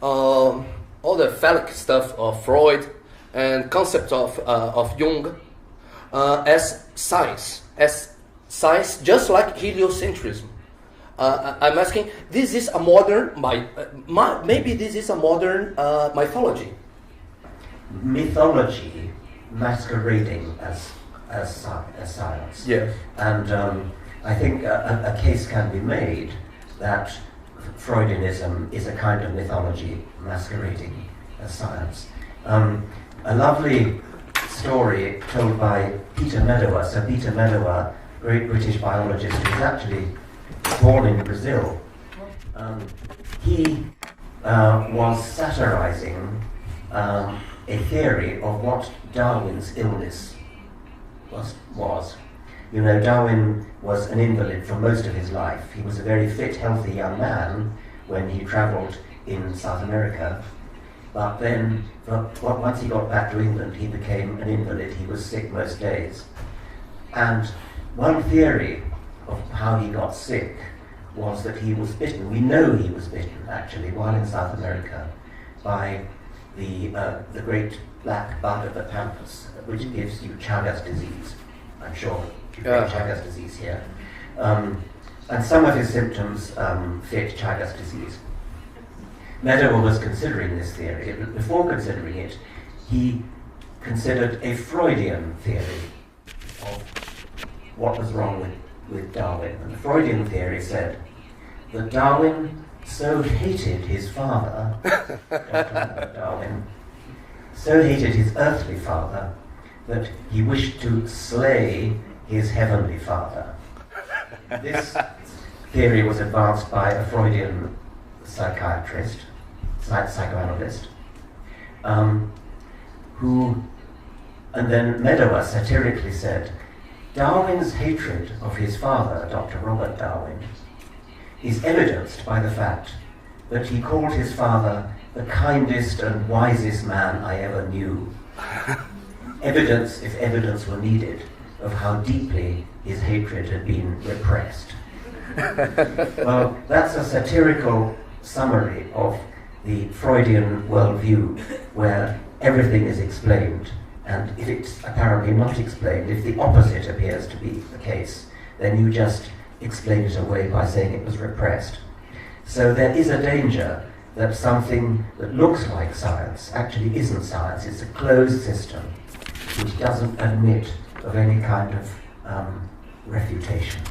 all the phallic stuff of Freud and concept of Jung as science, just like heliocentrism. I'm asking, this is a modern, maybe this is a modern mythology. Mythology masquerading as science. Yes. And I think a case can be made that Freudianism is a kind of mythology masquerading as science. A lovely story told by Peter Medawar. So Peter Medawar, great British biologist, who was actually born in Brazil. He was satirizing a theory of what Darwin's illness was. You know, Darwin was an invalid for most of his life. He was a very fit, healthy young man when he travelled in South America. But then, once he got back to England, he became an invalid. He was sick most days. And one theory of how he got sick was that he was bitten. We know he was bitten, actually, while in South America, by the great black bug of the pampas, which gives you Chagas disease. I'm sure you get Chagas disease here. And some of his symptoms fit Chagas disease. Medawar was considering this theory. Before considering it, he considered a Freudian theory of what was wrong with Darwin. And the Freudian theory said that Darwin so hated his father, Darwin, so hated his earthly father, that he wished to slay his heavenly father. This theory was advanced by a Freudian psychiatrist, psychoanalyst, and then Medawar satirically said, Darwin's hatred of his father, Dr. Robert Darwin, is evidenced by the fact that he called his father the kindest and wisest man I ever knew. Evidence, if evidence were needed, of how deeply his hatred had been repressed. Well, that's a satirical summary of the Freudian worldview, where everything is explained, and if it's apparently not explained, if the opposite appears to be the case, then you just explain it away by saying it was repressed. So there is a danger that something that looks like science actually isn't science. It's a closed system which doesn't admit of any kind of refutation.